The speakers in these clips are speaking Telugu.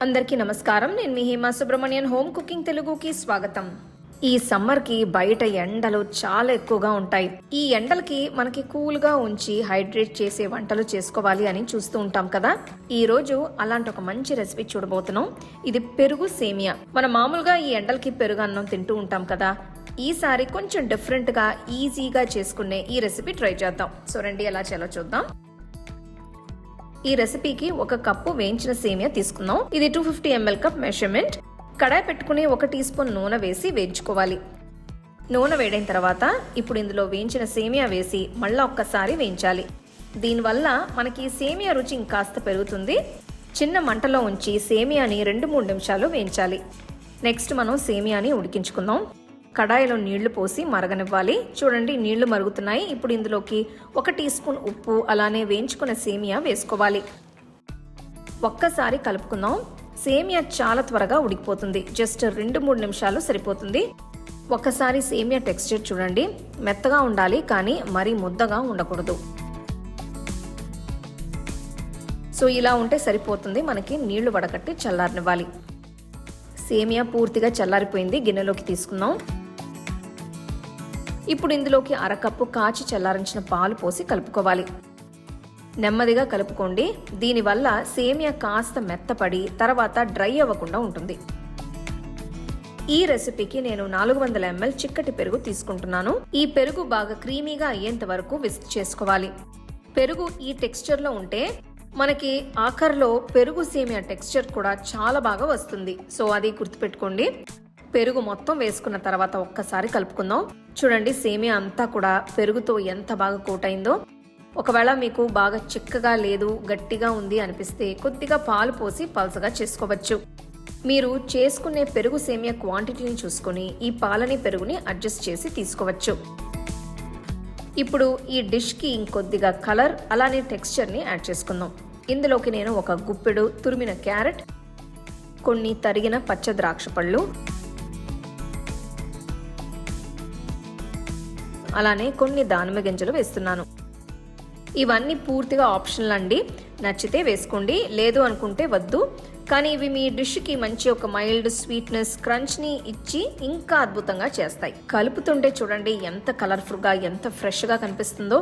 అందరికీ నమస్కారం. నేను మీ హేమ సుబ్రహ్మణ్యన్. హోమ్ కుకింగ్ తెలుగుకి స్వాగతం. ఈ సమ్మర్కి బయట ఎండలు చాలా ఎక్కువగా ఉంటాయి. ఈ ఎండలకి మనకి కూల్గా ఉంచి హైడ్రేట్ చేసే వంటలు చేసుకోవాలి అని చూస్తూ ఉంటాం కదా. ఈ రోజు అలాంటి ఒక మంచి రెసిపీ చూడబోతున్నాం. ఇది పెరుగు సేమియా. మనం మామూలుగా ఈ ఎండలకి పెరుగు అన్నం తింటూ ఉంటాం కదా. ఈసారి కొంచెం డిఫరెంట్గా ఈజీగా చేసుకునే ఈ రెసిపీ ట్రై చేద్దాం. సో రండి ఎలా చేయాలో చూద్దాం. ఈ రెసిపీకి 1 కప్పు వేయించిన సేమియా తీసుకుందాం. ఇది 250 ml కప్ మెజర్మెంట్. కడాయి పెట్టుకుని 1 టీ స్పూన్ నూనె వేసి వేయించుకోవాలి. నూనె వేడైన తర్వాత ఇప్పుడు ఇందులో వేయించిన సేమియా వేసి మళ్ళీ ఒక్కసారి వేయించాలి. దీనివల్ల మనకి సేమియా రుచి ఇంకాస్త పెరుగుతుంది. చిన్న మంటలో ఉంచి సేమియాని 2-3 నిమిషాలు వేయించాలి. నెక్స్ట్ మనం సేమియాని ఉడికించుకుందాం. కడాయిలో నీళ్లు పోసి మరగనివ్వాలి. చూడండి, నీళ్లు మరుగుతున్నాయి. ఇప్పుడు ఇందులోకి 1 టీ స్పూన్ ఉప్పు, అలానే వేయించుకున్న సేమియా వేసుకోవాలి. ఒక్కసారి కలుపుకుందాం. సేమియా చాలా త్వరగా ఉడికిపోతుంది. జస్ట్ 2-3 నిమిషాలు సరిపోతుంది. ఒక్కసారి సేమియా టెక్స్చర్ చూడండి. మెత్తగా ఉండాలి, కానీ మరీ ముద్దగా ఉండకూడదు. సో ఇలా ఉంటే సరిపోతుంది. మనకి నీళ్లు వడకట్టి చల్లారనివ్వాలి. సేమియా పూర్తిగా చల్లారిపోయింది. గిన్నెలోకి తీసుకుందాం. ఇప్పుడు ఇందులోకి 1/2 కప్పు కాచి చల్లారించిన పాలు పోసి కలుపుకోవాలి. నెమ్మదిగా కలుపుకోండి. దీనివల్ల సేమియా కాస్త మెత్తపడి తర్వాత డ్రై అవ్వకుండా ఉంటుంది. ఈ రెసిపీకి నేను 400 ml చిక్కటి పెరుగు తీసుకుంటున్నాను. ఈ పెరుగు బాగా క్రీమీగా అయ్యేంత వరకు విస్క్ చేసుకోవాలి. పెరుగు ఈ టెక్స్చర్లో ఉంటే మనకి ఆఖర్లో పెరుగు సేమియా టెక్స్చర్ కూడా చాలా బాగా వస్తుంది. సో అది గుర్తుపెట్టుకోండి. పెరుగు మొత్తం వేసుకున్న తర్వాత ఒక్కసారి కలుపుకుందాం. చూడండి, సేమియా అంతా కూడా పెరుగుతో ఎంత బాగా కోట్ అయిందో. ఒకవేళ మీకు బాగా చిక్కగా లేదు, గట్టిగా ఉంది అనిపిస్తే కొద్దిగా పాలు పోసి పల్చగా చేసుకోవచ్చు. మీరు చేసుకునే పెరుగు సేమియా క్వాంటిటీని చూసుకొని ఈ పాలని పెరుగుని అడ్జస్ట్ చేసి తీసుకోవచ్చు. ఇప్పుడు ఈ డిష్కి ఇంకొద్దిగా కలర్, అలానే టెక్స్చర్ని యాడ్ చేసుకుందాం. ఇందులోకి నేను 1 గుప్పెడు తురిమిన క్యారెట్, కొన్ని తరిగిన పచ్చ ద్రాక్ష పళ్ళు, అలానే కొన్ని దానిమ్మ గింజలు వేస్తున్నాను. ఇవన్నీ పూర్తిగా ఆప్షనల్ అండి. నచ్చితే వేసుకోండి, లేదు అనుకుంటే వద్దు. కానీ ఇవి మీ డిష్కి మంచి ఒక మైల్డ్ స్వీట్నెస్, క్రంచ్ని ఇచ్చి ఇంకా అద్భుతంగా చేస్తాయి. కలుపుతుంటే చూడండి ఎంత కలర్ఫుల్గా, ఎంత ఫ్రెష్గా కనిపిస్తుందో.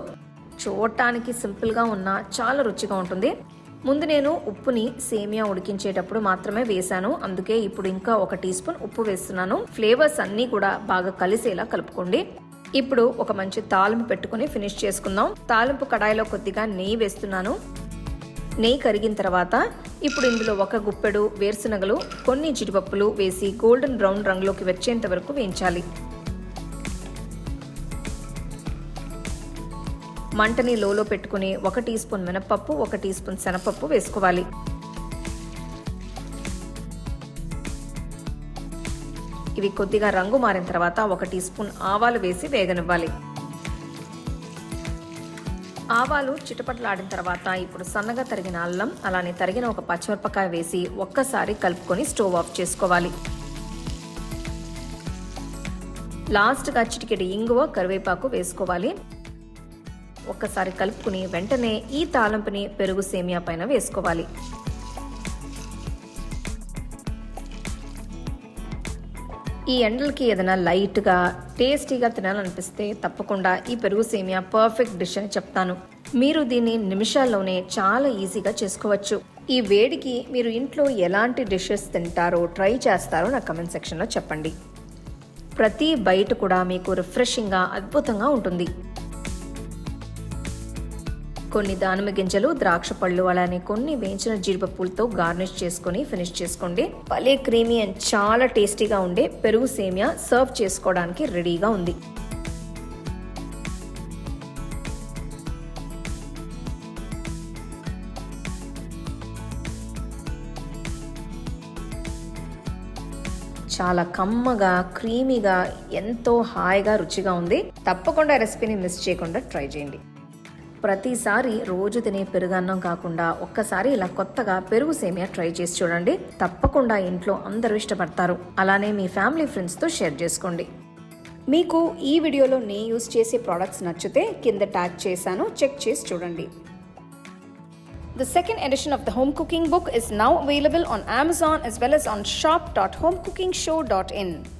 చూడటానికి సింపుల్గా ఉన్నా చాలా రుచిగా ఉంటుంది. ముందు నేను ఉప్పుని సేమియా ఉడికించేటప్పుడు మాత్రమే వేశాను. అందుకే ఇప్పుడు ఇంకా 1 టీ స్పూన్ ఉప్పు వేస్తున్నాను. ఫ్లేవర్స్ అన్నీ కూడా బాగా కలిసేలా కలుపుకోండి. ఇప్పుడు ఒక మంచి తాలింపు పెట్టుకుని ఫినిష్ చేసుకుందాం. తాలింపు కడాయిలో కొద్దిగా నెయ్యి వేస్తున్నాను. నెయ్యి కరిగిన తర్వాత ఇప్పుడు ఇందులో 1 గుప్పెడు వేరుశనగలు, కొన్ని జీడిపప్పులు వేసి గోల్డెన్ బ్రౌన్ రంగులోకి వచ్చేంత వరకు వేయించాలి. మంటని లోలో పెట్టుకుని 1 టీ స్పూన్ మినపప్పు, 1 టీ స్పూన్ శనగపప్పు వేసుకోవాలి. ఇవి కొద్దిగా రంగు మారిన తర్వాత 1 టీ స్పూన్ ఆవాలు వేసి వేగనివ్వాలి. ఆవాలు చిటపటలాడిన తర్వాత ఇప్పుడు సన్నగా తరిగిన అల్లం, అలానే తరిగిన 1 పచ్చిమిరపకాయ వేసి ఒక్కసారి కలుపుకొని స్టవ్ ఆఫ్ చేసుకోవాలి. లాస్ట్గా చిటికెడు ఇంగువ, కరివేపాకు వేసుకోవాలి. ఒక్కసారి కలుపుకుని వెంటనే ఈ తాలింపుని పెరుగు సేమియా పైన వేసుకోవాలి. ఈ ఎండలకి ఏదైనా లైట్గా టేస్టీగా తినాలనిపిస్తే తప్పకుండా ఈ పెరుగు సేమియా పర్ఫెక్ట్ డిష్ అని చెప్తాను. మీరు దీన్ని నిమిషాల్లోనే చాలా ఈజీగా చేసుకోవచ్చు. ఈ వేడికి మీరు ఇంట్లో ఎలాంటి డిషెస్ తింటారో, ట్రై చేస్తారో నా కమెంట్ సెక్షన్లో చెప్పండి. ప్రతి బైట్ కూడా మీకు రిఫ్రెషింగ్గా, అద్భుతంగా ఉంటుంది. కొన్ని దానిమ్మ గింజలు, ద్రాక్ష పళ్ళు, అలానే కొన్ని వేయించిన జీడిపప్పులతో గార్నిష్ చేసుకొని ఫినిష్ చేసుకోండి. భలే క్రీమీ అండ్ చాలా టేస్టీగా ఉండే పెరుగు సేమియా సర్వ్ చేసుకోవడానికి రెడీగా ఉంది. చాలా కమ్మగా, క్రీమీగా, ఎంతో హాయిగా, రుచిగా ఉంది. తప్పకుండా రెసిపీని మిస్ చేయకుండా ట్రై చేయండి. ప్రతిసారి రోజు తినే పెరుగన్నం కాకుండా ఒక్కసారి ఇలా కొత్తగా పెరుగు సేమియా ట్రై చేసి చూడండి. తప్పకుండా ఇంట్లో అందరూ ఇష్టపడతారు. అలానే మీ ఫ్యామిలీ ఫ్రెండ్స్తో షేర్ చేసుకోండి. మీకు ఈ వీడియోలో నేను యూజ్ చేసే ప్రోడక్ట్స్ నచ్చితే కింద ట్యాగ్ చేశాను, చెక్ చేసి చూడండి. The second edition of the home cooking book is now available on Amazon as well as on shop.homecookingshow.in.